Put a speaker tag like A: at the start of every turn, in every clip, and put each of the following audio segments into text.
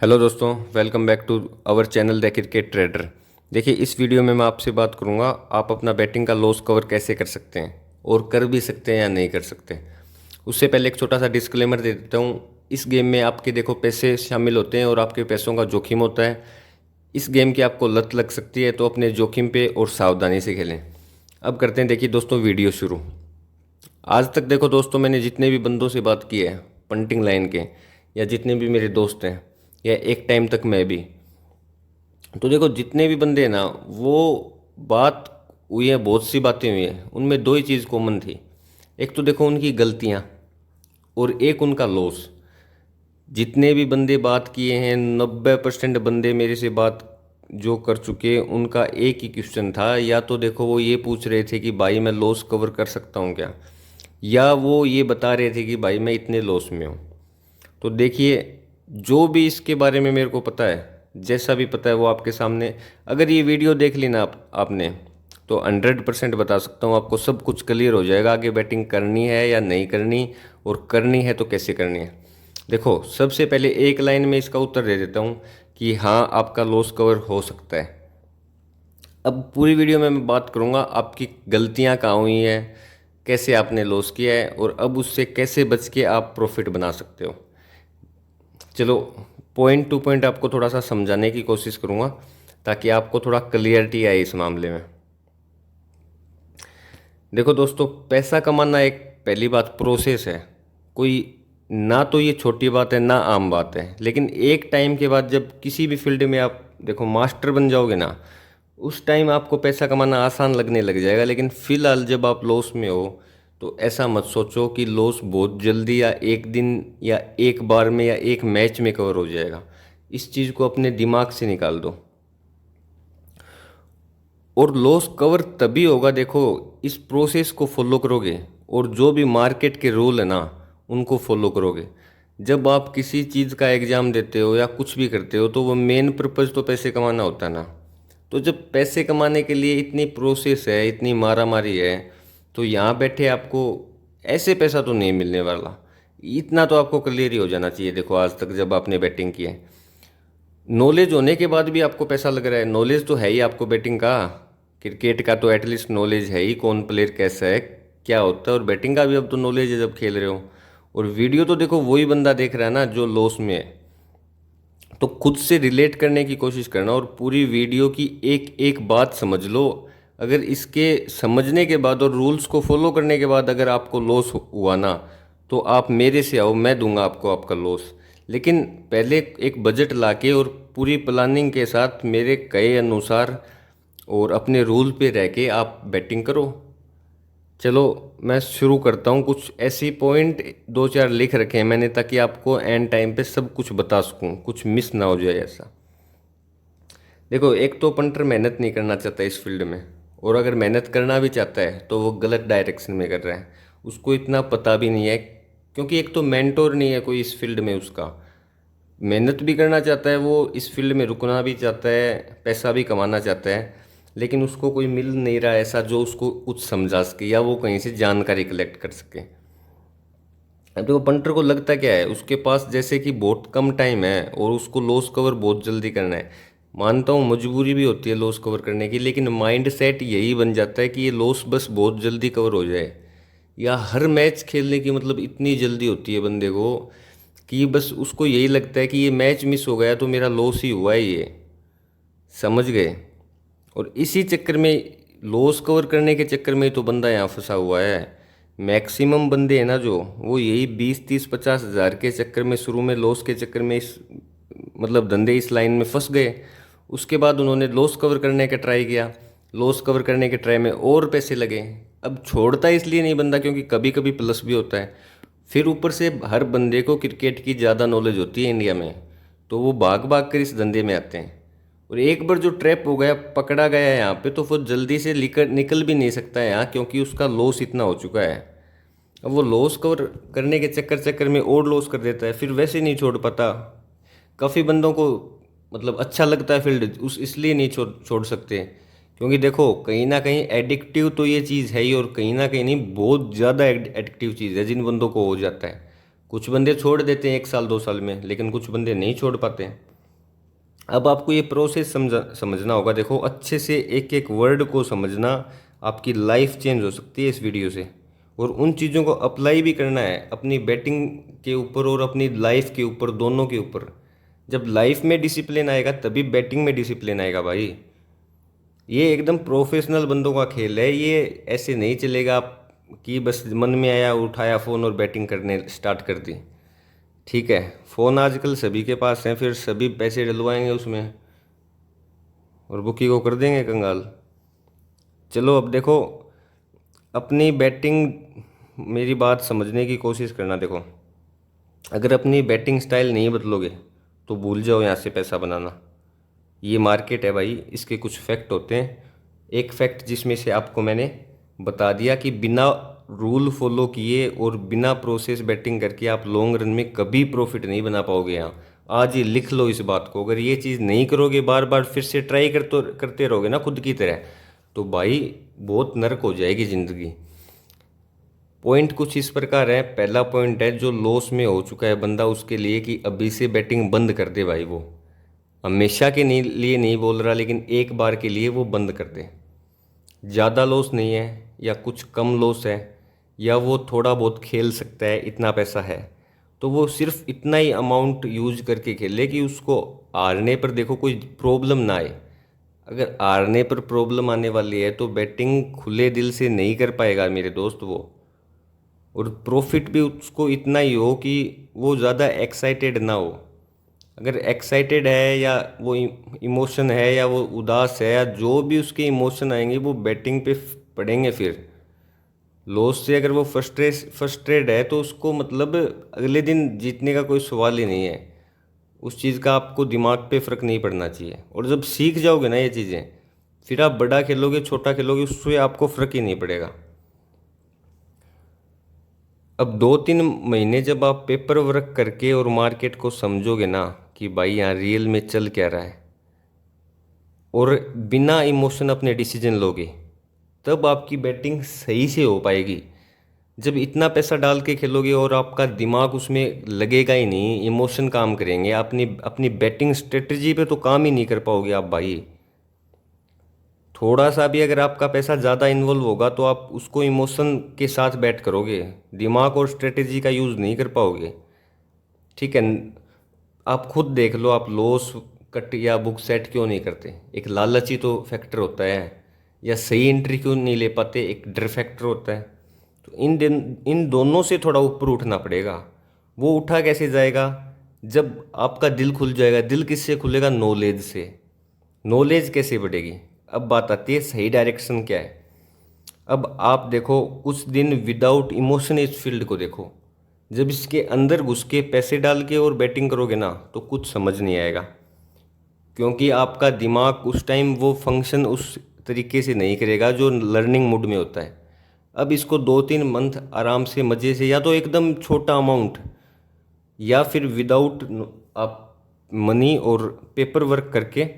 A: Hello दोस्तों, welcome back to our channel the cricket trader. देखिए, इस वीडियो में मैं आपसे बात करूंगा आप अपना बैटिंग का लॉस कवर कैसे कर सकते हैं और कर भी सकते हैं या नहीं कर सकते। उससे पहले एक छोटा सा डिस्क्लेमर दे देता हूं। इस गेम में आपके देखो पैसे शामिल होते हैं और आपके पैसों का जोखिम होता है। इस गेम की आपको लत लग सकती है, तो अपने जोखिम पे और सावधानी से खेलें। अब करते हैं देखिए दोस्तों वीडियो शुरू। आज तक देखो दोस्तों, मैंने जितने भी बंदों से बात की है पंटिंग लाइन के, या जितने भी मेरे दोस्त हैं, या एक टाइम तक मैं भी, तो देखो जितने भी बंदे हैं ना, वो बात हुई है, बहुत सी बातें हुई हैं, उनमें दो ही चीज़ कॉमन थी। एक तो देखो उनकी गलतियाँ, और एक उनका लॉस। जितने भी बंदे बात किए हैं, 90% बंदे मेरे से बात जो कर चुके हैं, उनका एक ही क्वेश्चन था। या तो देखो वो ये पूछ रहे थे कि भाई मैं लॉस कवर कर सकता हूँ क्या, या वो ये बता रहे थे कि भाई मैं इतने लॉस में हूँ। तो देखिए, जो भी इसके बारे में मेरे को पता है, जैसा भी पता है, वो आपके सामने, अगर ये वीडियो देख ली ना आपने, तो 100% बता सकता हूँ आपको सब कुछ क्लियर हो जाएगा। आगे बैटिंग करनी है या नहीं करनी, और करनी है तो कैसे करनी है। देखो, सबसे पहले एक लाइन में इसका उत्तर दे देता हूँ कि हाँ, आपका लॉस कवर हो सकता है। अब पूरी वीडियो में मैं बात करूँगा आपकी गलतियाँ कहाँ हुई हैं, कैसे आपने लॉस किया है, और अब उससे कैसे बच के आप प्रॉफिट बना सकते हो। चलो, पॉइंट टू पॉइंट आपको थोड़ा सा समझाने की कोशिश करूँगा, ताकि आपको थोड़ा क्लियरिटी आए इस मामले में। देखो दोस्तों, पैसा कमाना एक, पहली बात, प्रोसेस है। कोई ना तो ये छोटी बात है ना आम बात है, लेकिन एक टाइम के बाद जब किसी भी फील्ड में आप देखो मास्टर बन जाओगे ना, उस टाइम आपको पैसा कमाना आसान लगने लग जाएगा। लेकिन फिलहाल जब आप लॉस में हो, तो ऐसा मत सोचो कि लॉस बहुत जल्दी, या एक दिन, या एक बार में, या एक मैच में कवर हो जाएगा। इस चीज़ को अपने दिमाग से निकाल दो। और लॉस कवर तभी होगा, देखो, इस प्रोसेस को फॉलो करोगे, और जो भी मार्केट के रूल है ना, उनको फॉलो करोगे। जब आप किसी चीज़ का एग्ज़ाम देते हो या कुछ भी करते हो, तो वो मेन पर्पज़ तो पैसे कमाना होता है ना। तो जब पैसे कमाने के लिए इतनी प्रोसेस है, इतनी मारा मारी है, तो यहाँ बैठे आपको ऐसे पैसा तो नहीं मिलने वाला। इतना तो आपको क्लियर ही हो जाना चाहिए। देखो, आज तक जब आपने बैटिंग की है, नॉलेज होने के बाद भी आपको पैसा लग रहा है। नॉलेज तो है ही आपको बैटिंग का, क्रिकेट का तो एटलीस्ट नॉलेज है ही, कौन प्लेयर कैसा है, क्या होता है। और बैटिंग का भी अब तो नॉलेज है जब खेल रहे हो। और वीडियो तो देखो वही बंदा देख रहा है ना जो लॉस में है। तो खुद से रिलेट करने की कोशिश करना, और पूरी वीडियो की एक एक बात समझ लो। अगर इसके समझने के बाद और रूल्स को फॉलो करने के बाद अगर आपको लॉस हुआ ना, तो आप मेरे से आओ, मैं दूंगा आपको आपका लॉस। लेकिन पहले एक बजट लाके और पूरी प्लानिंग के साथ मेरे कहे अनुसार और अपने रूल पे रह के आप बैटिंग करो। चलो, मैं शुरू करता हूँ। कुछ ऐसी पॉइंट दो चार लिख रखे हैं मैंने, ताकि आपको एंड टाइम पे सब कुछ बता सकूँ, कुछ मिस ना हो जाए ऐसा। देखो, एक तो पंटर मेहनत नहीं करना चाहता इस फील्ड में, और अगर मेहनत करना भी चाहता है तो वो गलत डायरेक्शन में कर रहा है। उसको इतना पता भी नहीं है, क्योंकि एक तो मेंटोर नहीं है कोई इस फील्ड में उसका। मेहनत भी करना चाहता है वो, इस फील्ड में रुकना भी चाहता है, पैसा भी कमाना चाहता है, लेकिन उसको कोई मिल नहीं रहा ऐसा जो उसको कुछ समझा सके, या वो कहीं से जानकारी कलेक्ट कर सके। अब देखो, पंटर को लगता क्या है, उसके पास जैसे कि बहुत कम टाइम है और उसको लॉस कवर बहुत जल्दी करना है। मानता हूँ मजबूरी भी होती है लॉस कवर करने की, लेकिन माइंड सेट यही बन जाता है कि ये लॉस बस बहुत जल्दी कवर हो जाए। या हर मैच खेलने की मतलब इतनी जल्दी होती है बंदे को, कि बस उसको यही लगता है कि ये मैच मिस हो गया तो मेरा लॉस ही हुआ है ये। समझ गए। और इसी चक्कर में, लॉस कवर करने के चक्कर में ही तो बंदा यहाँ फंसा हुआ है। मैक्सिमम बंदे हैं ना जो, वो यही 20 30 50 हज़ार के चक्कर में, शुरू में लॉस के चक्कर में, इस मतलब धंधे इस लाइन में फंस गए। उसके बाद उन्होंने लॉस कवर करने का ट्राई किया, लॉस कवर करने के ट्राई में और पैसे लगे। अब छोड़ता इसलिए नहीं बंदा, क्योंकि कभी कभी प्लस भी होता है। फिर ऊपर से हर बंदे को क्रिकेट की ज़्यादा नॉलेज होती है इंडिया में, तो वो भाग भाग कर इस धंधे में आते हैं। और एक बार जो ट्रैप हो गया, पकड़ा गया है यहाँ पे, तो वो जल्दी से निकल भी नहीं सकता है यहाँ, क्योंकि उसका लॉस इतना हो चुका है। अब वो लॉस कवर करने के चक्कर चक्कर में और लॉस कर देता है, फिर वैसे नहीं छोड़ पाता। काफ़ी बंदों को मतलब अच्छा लगता है फील्ड, उस इसलिए नहीं छोड़ सकते। क्योंकि देखो, कहीं ना कहीं एडिक्टिव तो ये चीज़ है ही, और कहीं ना कहीं नहीं, बहुत ज़्यादा एडिक्टिव चीज़ है जिन बंदों को हो जाता है। कुछ बंदे छोड़ देते हैं 1 साल 2 साल में, लेकिन कुछ बंदे नहीं छोड़ पाते हैं। अब आपको ये प्रोसेस समझना होगा। देखो अच्छे से एक एक वर्ड को समझना, आपकी लाइफ चेंज हो सकती है इस वीडियो से। और उन चीज़ों को अप्लाई भी करना है अपनी बैटिंग के ऊपर और अपनी लाइफ के ऊपर, दोनों के ऊपर। जब लाइफ में डिसिप्लिन आएगा तभी बैटिंग में डिसिप्लिन आएगा भाई। ये एकदम प्रोफेशनल बंदों का खेल है, ये ऐसे नहीं चलेगा आप कि बस मन में आया उठाया फ़ोन और बैटिंग करने स्टार्ट कर दी। ठीक है, फ़ोन आजकल सभी के पास हैं, फिर सभी पैसे डलवाएंगे उसमें और बुकी को कर देंगे कंगाल। चलो अब देखो, अपनी बैटिंग, मेरी बात समझने की कोशिश करना। देखो अगर अपनी बैटिंग स्टाइल नहीं बदलोगे तो भूल जाओ यहाँ से पैसा बनाना। ये मार्केट है भाई, इसके कुछ फैक्ट होते हैं। एक फैक्ट जिसमें से आपको मैंने बता दिया कि बिना रूल फॉलो किए और बिना प्रोसेस बैटिंग करके आप लॉन्ग रन में कभी प्रॉफिट नहीं बना पाओगे। यहाँ आज ही लिख लो इस बात को। अगर ये चीज़ नहीं करोगे, बार बार फिर से ट्राई करते रहोगे ना खुद की तरह, तो भाई बहुत नरक हो जाएगी ज़िंदगी। पॉइंट कुछ इस प्रकार है। पहला पॉइंट है, जो लॉस में हो चुका है बंदा उसके लिए, कि अभी से बैटिंग बंद कर दे भाई। वो हमेशा के नहीं लिए नहीं बोल रहा, लेकिन एक बार के लिए वो बंद कर दे। ज़्यादा लॉस नहीं है या कुछ कम लॉस है, या वो थोड़ा बहुत खेल सकता है, इतना पैसा है, तो वो सिर्फ इतना ही अमाउंट यूज करके खेले कि उसको हारने पर देखो कोई प्रॉब्लम ना आए। अगर हारने पर प्रॉब्लम आने वाली है तो बैटिंग खुले दिल से नहीं कर पाएगा मेरे दोस्त वो। और प्रॉफिट भी उसको इतना ही हो कि वो ज़्यादा एक्साइटेड ना हो। अगर एक्साइटेड है या वो इमोशन है या वो उदास है या जो भी उसके इमोशन आएंगे वो बैटिंग पे पड़ेंगे। फिर लॉस से अगर वो फ्रस्ट्रेट है तो उसको मतलब अगले दिन जीतने का कोई सवाल ही नहीं है। उस चीज़ का आपको दिमाग पे फ़र्क नहीं पड़ना चाहिए। और जब सीख जाओगे ना ये चीज़ें, फिर आप बड़ा खेलोगे छोटा खेलोगे उससे आपको फ़र्क ही नहीं पड़ेगा। अब 2-3 महीने जब आप पेपर वर्क करके और मार्केट को समझोगे ना कि भाई यहाँ रियल में चल क्या रहा है, और बिना इमोशन अपने डिसीजन लोगे, तब आपकी बैटिंग सही से हो पाएगी। जब इतना पैसा डाल के खेलोगे और आपका दिमाग उसमें लगेगा ही नहीं, इमोशन काम करेंगे, अपनी अपनी बैटिंग स्ट्रेटजी पे तो काम ही नहीं कर पाओगे आप भाई। थोड़ा सा भी अगर आपका पैसा ज़्यादा इन्वॉल्व होगा तो आप उसको इमोशन के साथ बैट करोगे, दिमाग और स्ट्रेटजी का यूज़ नहीं कर पाओगे। ठीक है, आप खुद देख लो, आप लॉस कट या बुक सेट क्यों नहीं करते? एक लालची तो फैक्टर होता है, या सही एंट्री क्यों नहीं ले पाते, एक डर फैक्टर होता है। तो इन दोनों से थोड़ा ऊपर उठना पड़ेगा। वो उठा कैसे जाएगा? जब आपका दिल खुल जाएगा। दिल किससे खुलेगा? नॉलेज से। नॉलेज कैसे बढ़ेगी? अब बात आती है सही डायरेक्शन क्या है। अब आप देखो कुछ दिन विदाउट इमोशन इस फील्ड को देखो। जब इसके अंदर घुस के पैसे डाल के और बैटिंग करोगे ना तो कुछ समझ नहीं आएगा, क्योंकि आपका दिमाग उस टाइम वो फंक्शन उस तरीके से नहीं करेगा जो लर्निंग मूड में होता है। अब इसको 2-3 मंथ आराम से मज़े से, या तो एकदम छोटा अमाउंट या फिर विदाउट आप मनी और पेपर वर्क करके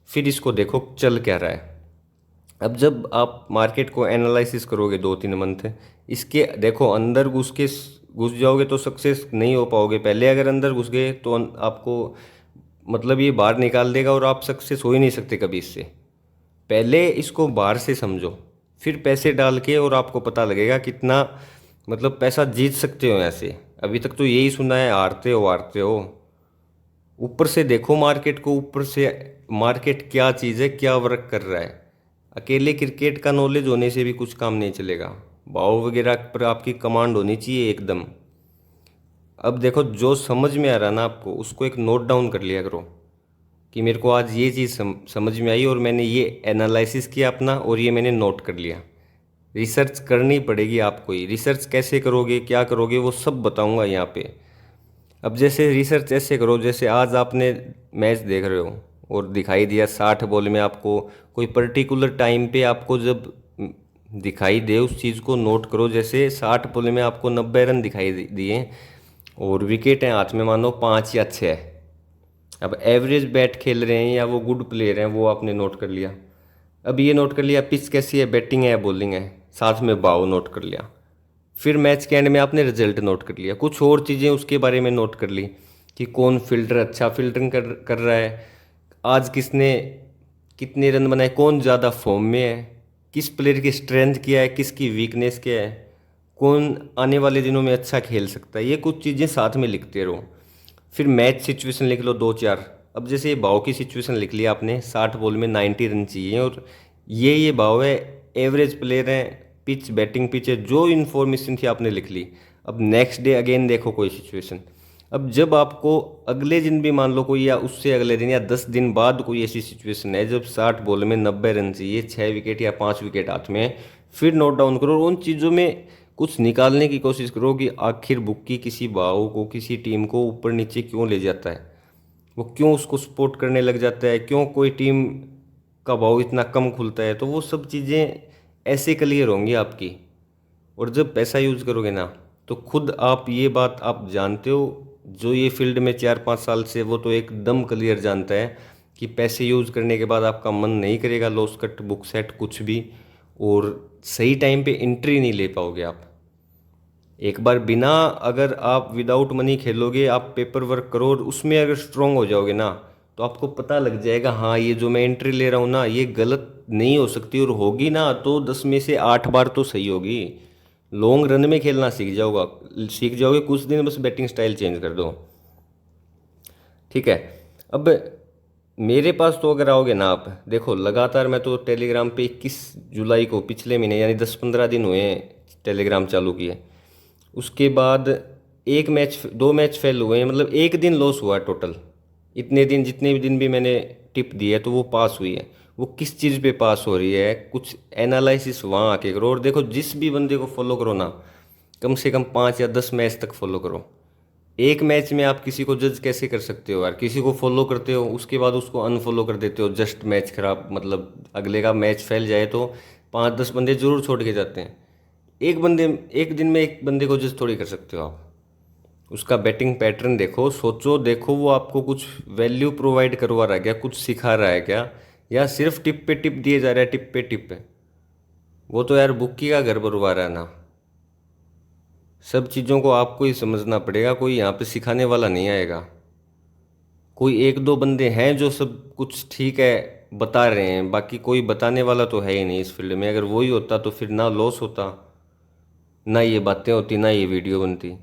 A: फिर इसको देखो चल क्या रहा है। अब जब आप मार्केट को एनालिसिस करोगे 2-3 मंथ, इसके देखो अंदर घुस जाओगे तो सक्सेस नहीं हो पाओगे। पहले अगर अंदर घुस गए तो आपको मतलब ये बाहर निकाल देगा और आप सक्सेस हो ही नहीं सकते कभी इससे। पहले इसको बाहर से समझो, फिर पैसे डाल के और आपको पता लगेगा कितना मतलब पैसा जीत सकते हो ऐसे। अभी तक तो यही सुना है, हारते हो हारते हो। ऊपर से देखो मार्केट को, ऊपर से मार्केट क्या चीज़ है, क्या वर्क कर रहा है। अकेले क्रिकेट का नॉलेज होने से भी कुछ काम नहीं चलेगा, भाव वगैरह पर आपकी कमांड होनी चाहिए एकदम। अब देखो जो समझ में आ रहा ना आपको उसको एक नोट डाउन कर लिया करो कि मेरे को आज ये चीज़ समझ में आई और मैंने ये एनालिसिस किया अपना और ये मैंने नोट कर लिया। रिसर्च करनी पड़ेगी आपको ही। रिसर्च कैसे करोगे, क्या करोगे, वो सब बताऊंगा यहाँ पे। अब जैसे रिसर्च ऐसे करो, जैसे आज आपने मैच देख रहे हो और दिखाई दिया 60 बॉल में आपको, कोई पर्टिकुलर टाइम पे आपको जब दिखाई दे उस चीज़ को नोट करो। जैसे 60 बॉल में आपको 90 रन दिखाई दिए और विकेट हैं हाथ में मानो 5 या 6। अब एवरेज बैट खेल रहे हैं या वो गुड प्लेयर हैं वो आपने नोट कर लिया। अब ये नोट कर लिया पिच कैसी है, बैटिंग है या बॉलिंग है, साथ में भाव नोट कर लिया। फिर मैच के एंड में आपने रिजल्ट नोट कर लिया, कुछ और चीज़ें उसके बारे में नोट कर ली कि कौन फील्डर अच्छा फील्डिंग कर रहा है, आज किसने कितने रन बनाए, कौन ज़्यादा फॉर्म में है, किस प्लेयर की स्ट्रेंथ क्या है, किसकी वीकनेस क्या है, कौन आने वाले दिनों में अच्छा खेल सकता है, ये कुछ चीज़ें साथ में लिखते रहो। फिर मैच सिचुएशन लिख लो दो चार। अब जैसे ये भाव की सिचुएशन लिख लिया आपने, 60 बॉल में 90 रन चाहिए और ये भाव है, एवरेज प्लेयर है, पिच बैटिंग पिच है, जो इन्फॉर्मेशन थी आपने लिख ली। अब नेक्स्ट डे अगेन देखो कोई सिचुएशन। अब जब आपको अगले दिन भी मान लो कोई, या उससे अगले दिन या 10 दिन बाद कोई ऐसी सिचुएशन है जब 60 बॉल में 90 रन चाहिए, 6 विकेट या 5 विकेट हाथ में है, फिर नोट डाउन करो और उन चीज़ों में कुछ निकालने की कोशिश करो कि आखिर बुक्की किसी भाव को, किसी टीम को ऊपर नीचे क्यों ले जाता है, वो क्यों उसको सपोर्ट करने लग जाता है, क्यों कोई टीम का भाव इतना कम खुलता है। तो वो सब चीज़ें ऐसे क्लियर होंगी आपकी। और जब पैसा यूज़ करोगे ना, तो खुद आप ये बात आप जानते हो, जो ये फील्ड में 4-5 साल से, वो तो एकदम क्लियर जानता है कि पैसे यूज़ करने के बाद आपका मन नहीं करेगा लॉस कट बुक सेट कुछ भी, और सही टाइम पे एंट्री नहीं ले पाओगे आप। एक बार बिना, अगर आप विदाउट मनी खेलोगे, आप पेपर वर्क करो और उसमें अगर स्ट्रांग हो जाओगे ना, तो आपको पता लग जाएगा हाँ ये जो मैं एंट्री ले रहा हूँ ना, ये गलत नहीं हो सकती, और होगी ना तो 10 में से 8 बार तो सही होगी। लॉन्ग रन में खेलना सीख जाओगे, कुछ दिन बस बैटिंग स्टाइल चेंज कर दो। ठीक है। अब मेरे पास तो अगर आओगे ना आप, देखो लगातार मैं तो टेलीग्राम पे 21 जुलाई को, पिछले महीने यानी 10-15 दिन हुए हैं टेलीग्राम चालू किए। उसके बाद एक मैच, दो मैच फेल हुए हैं, मतलब एक दिन लॉस हुआ है टोटल। इतने दिन जितने भी दिन भी मैंने टिप दी है तो वो पास हुई है। वो किस चीज़ पे पास हो रही है, कुछ एनालिसिस वहाँ आके करो। और देखो जिस भी बंदे को फॉलो करो ना, कम से कम 5 या 10 मैच तक फॉलो करो। एक मैच में आप किसी को जज कैसे कर सकते हो यार, किसी को फॉलो करते हो उसके बाद उसको अनफॉलो कर देते हो, जस्ट मैच खराब, मतलब अगले का मैच फैल जाए तो 5-10 बंदे जरूर छोड़ के जाते हैं। एक बंदे, एक दिन में एक बंदे को जज थोड़ी कर सकते हो आप। उसका बैटिंग पैटर्न देखो, सोचो, देखो वो आपको कुछ वैल्यू प्रोवाइड करवा रहा है क्या, कुछ सिखा रहा है क्या, या सिर्फ टिप पे टिप दिए जा रहा है, टिप पे टिप पे। वो तो यार बुक्की का घर बनवा रहा है ना। सब चीज़ों को आपको ही समझना पड़ेगा, कोई यहाँ पे सिखाने वाला नहीं आएगा। कोई एक दो बंदे हैं जो सब कुछ ठीक है बता रहे हैं, बाकी कोई बताने वाला तो है ही नहीं इस फील्ड में। अगर वही होता तो फिर ना लॉस होता, ना ये बातें होती, ना ये वीडियो बनती।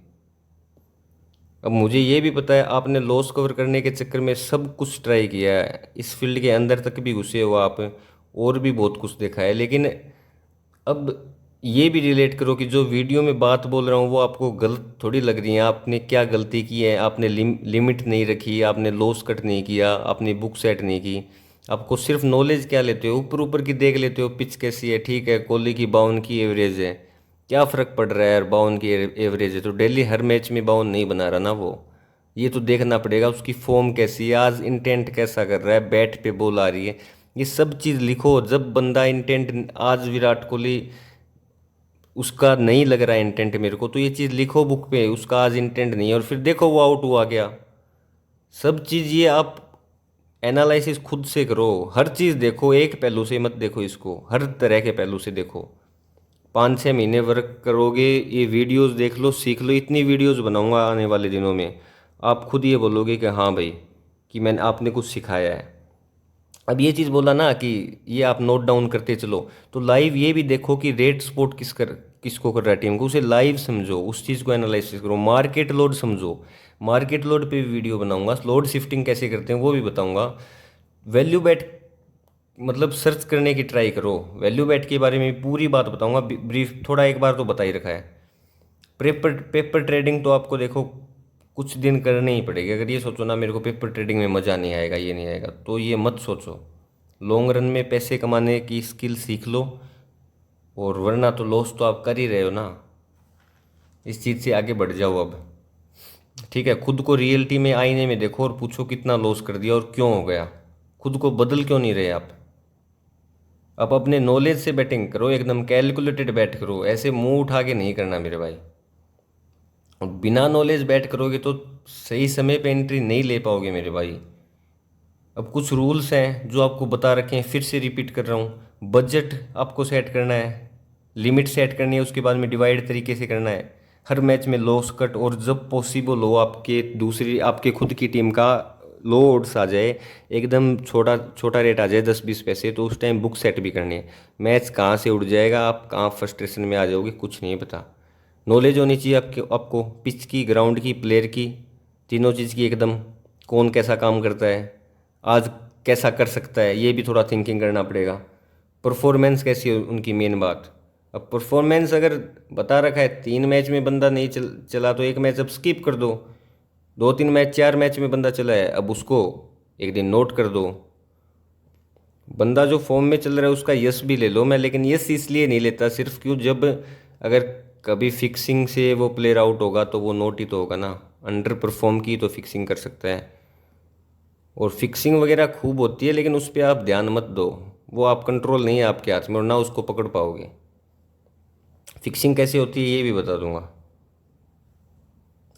A: अब मुझे ये भी पता है आपने लॉस कवर करने के चक्कर में सब कुछ ट्राई किया है, इस फील्ड के अंदर तक भी घुसे हो आप, और भी बहुत कुछ देखा है। लेकिन अब ये भी रिलेट करो कि जो वीडियो में बात बोल रहा हूँ वो आपको गलत थोड़ी लग रही है। आपने क्या गलती की है, आपने लिमिट नहीं रखी, आपने लॉस कट नहीं किया, आपने बुक सेट नहीं की। आपको सिर्फ नॉलेज क्या लेते हो, ऊपर ऊपर की देख लेते हो, पिच कैसी है, ठीक है, कोहली की 52 की एवरेज है, क्या फ़र्क पड़ रहा है यार, 52 की एवरेज है तो डेली हर मैच में 52 नहीं बना रहा ना वो। ये तो देखना पड़ेगा उसकी फॉर्म कैसी है, आज इंटेंट कैसा कर रहा है, बैट पे बॉल आ रही है, ये सब चीज़ लिखो। जब बंदा इंटेंट, आज विराट कोहली, उसका नहीं लग रहा है इंटेंट मेरे को, तो ये चीज़ लिखो बुक पे, उसका आज इंटेंट नहीं है, और फिर देखो वो आउट हुआ क्या। सब चीज़ ये आप एनालिसिस खुद से करो, हर चीज़ देखो, एक पहलू से मत देखो इसको, हर तरह के पहलू से देखो। 5-6 महीने वर्क करोगे, ये वीडियोस देख लो, सीख लो। इतनी वीडियोस बनाऊंगा आने वाले दिनों में, आप खुद ये बोलोगे कि हाँ भाई, कि मैंने, आपने कुछ सिखाया है। अब ये चीज़ बोला ना कि ये आप नोट डाउन करते चलो, तो लाइव ये भी देखो कि रेट सपोर्ट किसको कर रहा है टीम को, उसे लाइव समझो, उस चीज़ को एनालिसिस करो, मार्केट लोड समझो। मार्केट लोड पे भी वीडियो बनाऊंगा, लोड शिफ्टिंग कैसे करते हैं वो भी बताऊंगा। वैल्यू बैट, मतलब सर्च करने की ट्राई करो, वैल्यू बैट के बारे में भी पूरी बात बताऊंगा, ब्रीफ थोड़ा एक बार तो बता ही रखा है। पेपर पेपर ट्रेडिंग तो आपको देखो कुछ दिन करनी ही पड़ेगी। अगर ये सोचो ना मेरे को पेपर ट्रेडिंग में मज़ा नहीं आएगा, ये नहीं आएगा, तो ये मत सोचो। लॉन्ग रन में पैसे कमाने की स्किल सीख लो, और वरना तो लॉस तो आप कर ही रहे हो ना। इस चीज़ से आगे बढ़ जाओ अब। ठीक है, खुद को रियलिटी में आईने में देखो और पूछो कितना लॉस कर दिया और क्यों हो गया। खुद को बदल क्यों नहीं रहे आप अपने नॉलेज से बैटिंग करो, एकदम कैलकुलेटेड बैट करो, ऐसे मुंह उठा के नहीं करना मेरे भाई। और बिना नॉलेज बैट करोगे तो सही समय पे एंट्री नहीं ले पाओगे मेरे भाई। अब कुछ रूल्स हैं जो आपको बता रखे हैं, फिर से रिपीट कर रहा हूँ। बजट आपको सेट करना है, लिमिट सेट करनी है, उसके बाद में डिवाइड तरीके से करना है। हर मैच में लॉस कट, और जब पॉसिबल हो आपके दूसरी, आपके खुद की टीम का लो ओड्स आ जाए, एकदम छोटा छोटा रेट आ जाए 10-20 पैसे, तो उस टाइम बुक सेट भी करनी है। मैच कहाँ से उड़ जाएगा, आप कहाँ फ्रस्ट्रेशन में आ जाओगे, कुछ नहीं पता। नॉलेज होनी चाहिए आपको पिच की, ग्राउंड की, प्लेयर की, तीनों चीज़ की एकदम। कौन कैसा काम करता है, आज कैसा कर सकता है, ये भी थोड़ा थिंकिंग करना पड़ेगा। परफॉर्मेंस कैसी है उनकी, मेन बात। अब परफॉर्मेंस अगर बता रखा है 3 मैच में बंदा नहीं चला तो एक मैच अब स्किप कर दो। 2-3 मैच, 4 मैच में बंदा चला है, अब उसको एक दिन नोट कर दो। बंदा जो फॉर्म में चल रहा है उसका यस भी ले लो मैं, लेकिन यस इसलिए नहीं लेता सिर्फ, क्यों, जब अगर कभी फिक्सिंग से वो प्लेयर आउट होगा तो वो नोट ही तो होगा ना। अंडर परफॉर्म की तो फिक्सिंग कर सकता है, और फिक्सिंग वगैरह खूब होती है, लेकिन उस पर आप ध्यान मत दो। वो आप कंट्रोल नहीं है आपके हाथ में, और ना उसको पकड़ पाओगे। फिक्सिंग कैसे होती है ये भी बता दूंगा।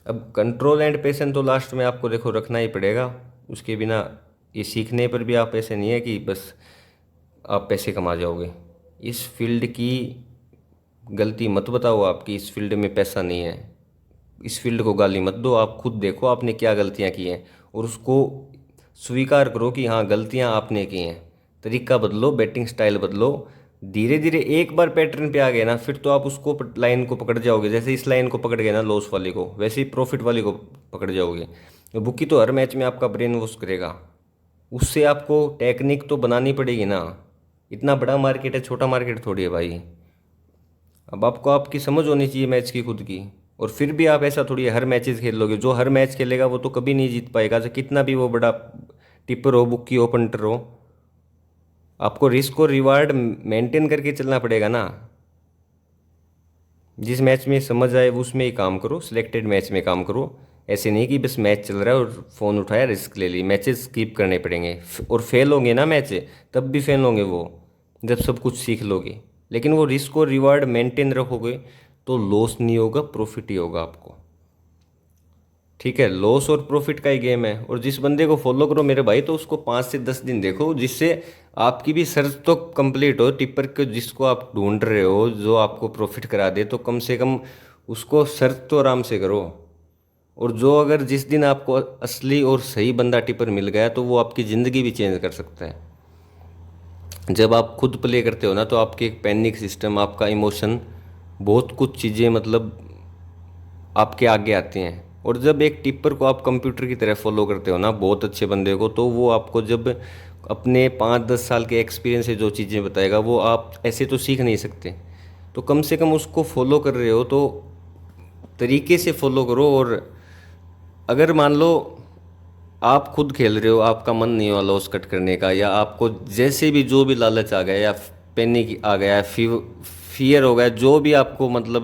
A: अब कंट्रोल एंड पेशेंस तो लास्ट में आपको देखो रखना ही पड़ेगा, उसके बिना ये सीखने पर भी आप ऐसे नहीं है कि बस आप पैसे कमा जाओगे। इस फील्ड की गलती मत बताओ आपकी, इस फील्ड में पैसा नहीं है, इस फील्ड को गाली मत दो। आप खुद देखो आपने क्या गलतियां की हैं, और उसको स्वीकार करो कि हाँ गलतियां आपने की हैं। तरीका बदलो, बैटिंग स्टाइल बदलो। धीरे धीरे एक बार पैटर्न पे आ गए ना, फिर तो आप उसको लाइन को पकड़ जाओगे। जैसे इस लाइन को पकड़ गए ना लॉस वाली को, वैसे ही प्रॉफिट वाली को पकड़ जाओगे। बुकी तो हर मैच में आपका ब्रेन वॉश करेगा, उससे आपको टेक्निक तो बनानी पड़ेगी ना। इतना बड़ा मार्केट है, छोटा मार्केट थोड़ी है भाई। अब आपको आपकी समझ होनी चाहिए मैच की खुद की। और फिर भी आप ऐसा थोड़ी है हर मैचेस खेल लोगे। जो हर मैच खेलेगा वो तो कभी नहीं जीत पाएगा, चाहे कितना भी वो बड़ा टिप्पर हो, बुक्की हो, पंटर हो। आपको रिस्क और रिवार्ड मेंटेन करके चलना पड़ेगा ना। जिस मैच में समझ आए वो उसमें ही काम करो, सिलेक्टेड मैच में काम करो। ऐसे नहीं कि बस मैच चल रहा है और फ़ोन उठाया रिस्क ले ली। मैचेस स्किप करने पड़ेंगे, और फेल होंगे ना मैच, तब भी फेल होंगे वो, जब सब कुछ सीख लोगे। लेकिन वो रिस्क और रिवार्ड मेंटेन रखोगे तो लॉस नहीं होगा, प्रॉफिट ही होगा आपको। ठीक है, लॉस और प्रॉफिट का ही गेम है। और जिस बंदे को फॉलो करो मेरे भाई, तो उसको 5 से 10 दिन देखो, जिससे आपकी भी सर्च तो कंप्लीट हो। टिप्पर को जिसको आप ढूंढ रहे हो, जो आपको प्रॉफिट करा दे, तो कम से कम उसको सर्च तो आराम से करो। और जो अगर जिस दिन आपको असली और सही बंदा टिप्पर मिल गया, तो वो आपकी ज़िंदगी भी चेंज कर सकता है। जब आप खुद प्ले करते हो ना, तो आपके एक पैनिक सिस्टम, आपका इमोशन, बहुत कुछ चीज़ें मतलब आपके आगे आती हैं। और जब एक टिप्पर को आप कंप्यूटर की तरह फॉलो करते हो ना, बहुत अच्छे बंदे को, तो वो आपको जब अपने 5-10 साल के एक्सपीरियंस से जो चीज़ें बताएगा, वो आप ऐसे तो सीख नहीं सकते। तो कम से कम उसको फॉलो कर रहे हो तो तरीके से फॉलो करो। और अगर मान लो आप खुद खेल रहे हो, आपका मन नहीं हुआ लॉस कट करने का, या आपको जैसे भी जो भी लालच आ गया, या पैनिक आ गया, फियर हो गया, जो भी आपको मतलब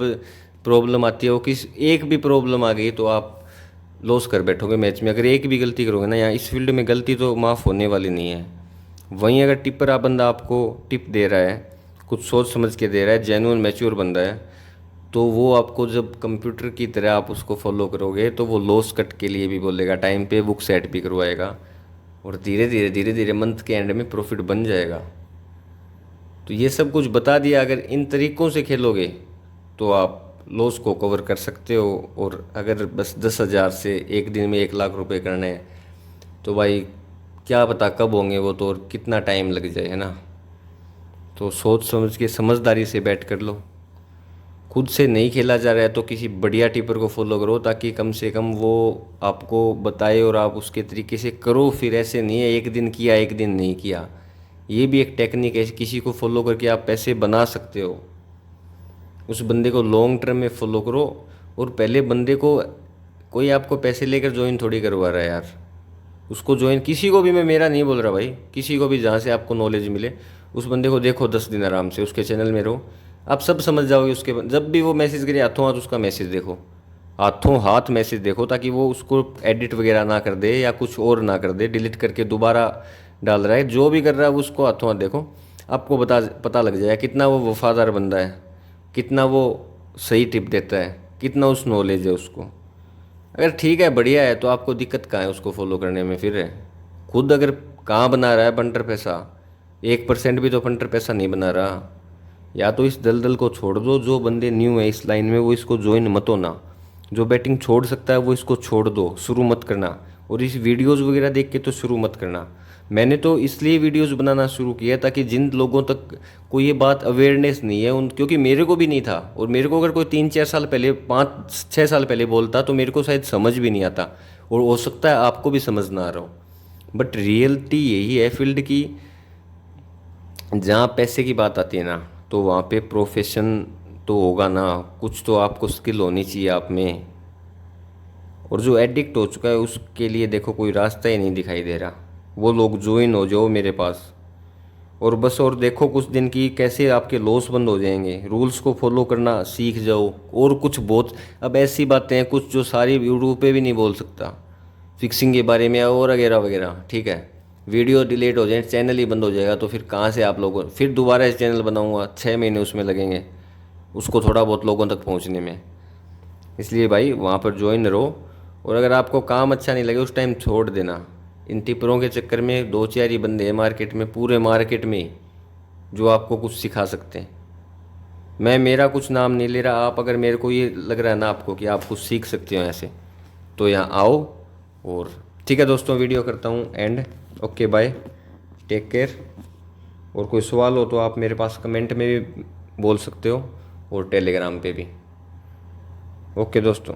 A: प्रॉब्लम आती है, वो किस एक भी प्रॉब्लम आ गई तो आप लॉस कर बैठोगे मैच में। अगर एक भी गलती करोगे ना, यहाँ इस फील्ड में गलती तो माफ़ होने वाली नहीं है। वहीं अगर टिप्पर आप बंदा आपको टिप दे रहा है, कुछ सोच समझ के दे रहा है, जेन्युइन मैच्योर बंदा है, तो वो आपको जब कंप्यूटर की तरह आप उसको फॉलो करोगे, तो वो लॉस कट के लिए भी बोलेगा, टाइम पे बुक सेट भी करवाएगा, और धीरे धीरे मंथ के एंड में प्रॉफिट बन जाएगा। तो ये सब कुछ बता दिया। अगर इन तरीक़ों से खेलोगे तो आप लॉस को कवर कर सकते हो। और अगर बस 10,000 से एक दिन में 1 लाख रुपए करने हैं, तो भाई क्या पता कब होंगे वो, तो और कितना टाइम लग जाए, है ना। तो सोच समझ के समझदारी से बैट कर लो। खुद से नहीं खेला जा रहा है तो किसी बढ़िया टिपर को फॉलो करो, ताकि कम से कम वो आपको बताए और आप उसके तरीके से करो। फिर ऐसे नहीं है एक दिन किया एक दिन नहीं किया। ये भी एक टेक्निक है, किसी को फॉलो करके आप पैसे बना सकते हो। उस बंदे को लॉन्ग टर्म में फॉलो करो। और पहले बंदे को, कोई आपको पैसे लेकर ज्वाइन थोड़ी करवा रहा है यार, उसको ज्वाइन किसी को भी, मैं मेरा नहीं बोल रहा भाई, किसी को भी जहाँ से आपको नॉलेज मिले, उस बंदे को देखो 10 दिन आराम से, उसके चैनल में रहो, आप सब समझ जाओगे। उसके जब भी वो मैसेज करे, हाथों हाथ उसका मैसेज देखो, हाथों हाथ मैसेज देखो, ताकि वो उसको एडिट वगैरह ना कर दे या कुछ और ना कर दे, डिलीट करके दोबारा डाल रहा है। जो भी कर रहा है उसको हाथों हाथ देखो, आपको पता लग जाएगा कितना वो वफादार बंदा है, कितना वो सही टिप देता है, कितना उस नॉलेज है उसको। अगर ठीक है, बढ़िया है, तो आपको दिक्कत कहाँ है उसको फॉलो करने में। फिर है खुद अगर कहाँ बना रहा है पंटर पैसा, 1% भी तो पंटर पैसा नहीं बना रहा। या तो इस दलदल को छोड़ दो, जो बंदे न्यू है इस लाइन में वो इसको ज्वाइन मत होना। जो बैटिंग छोड़ सकता है वो इसको छोड़ दो, शुरू मत करना। और इस वीडियोस वगैरह देख के तो शुरू मत करना। मैंने तो इसलिए वीडियोस बनाना शुरू किया ताकि जिन लोगों तक को ये बात अवेयरनेस नहीं है उन, क्योंकि मेरे को भी नहीं था, और मेरे को अगर कोई 3-4 साल पहले 5-6 साल पहले बोलता तो मेरे को शायद समझ भी नहीं आता, और हो सकता है आपको भी समझ ना आ रहा हो। बट रियलिटी यही है फील्ड की, जहाँ पैसे की बात आती है ना, तो वहाँ पे प्रोफेशन तो होगा ना, कुछ तो आपको स्किल होनी चाहिए आप में। और जो एडिक्ट हो चुका है उसके लिए देखो कोई रास्ता ही नहीं दिखाई दे रहा। वो लोग ज्वाइन हो जाओ मेरे पास, और बस, और देखो कुछ दिन की कैसे आपके लॉस बंद हो जाएंगे। रूल्स को फॉलो करना सीख जाओ। और कुछ बहुत अब ऐसी बातें हैं कुछ जो सारी यूट्यूब पे भी नहीं बोल सकता, फिक्सिंग के बारे में और वगैरह वगैरह, ठीक है। वीडियो डिलीट हो जाए, चैनल ही बंद हो जाएगा, तो फिर कहाँ से आप लोगों, फिर दोबारा इस चैनल बनाऊंगा, 6 महीने उसमें लगेंगे उसको थोड़ा बहुत लोगों तक पहुँचने में। इसलिए भाई वहाँ पर ज्वाइन रहो, और अगर आपको काम अच्छा नहीं लगे उस टाइम छोड़ देना। इन टिपरों के चक्कर में 2-4 ही बंदे हैं मार्केट में, पूरे मार्केट में ही, जो आपको कुछ सिखा सकते हैं। मैं मेरा कुछ नाम नहीं ले रहा, आप अगर मेरे को ये लग रहा है ना आपको कि आप कुछ सीख सकते हो ऐसे, तो यहाँ आओ। और ठीक है दोस्तों, वीडियो करता हूँ end. Okay bye, take care. और कोई सवाल हो तो आप मेरे पास कमेंट में भी बोल सकते हो, और टेलीग्राम पे भी। ओके दोस्तों।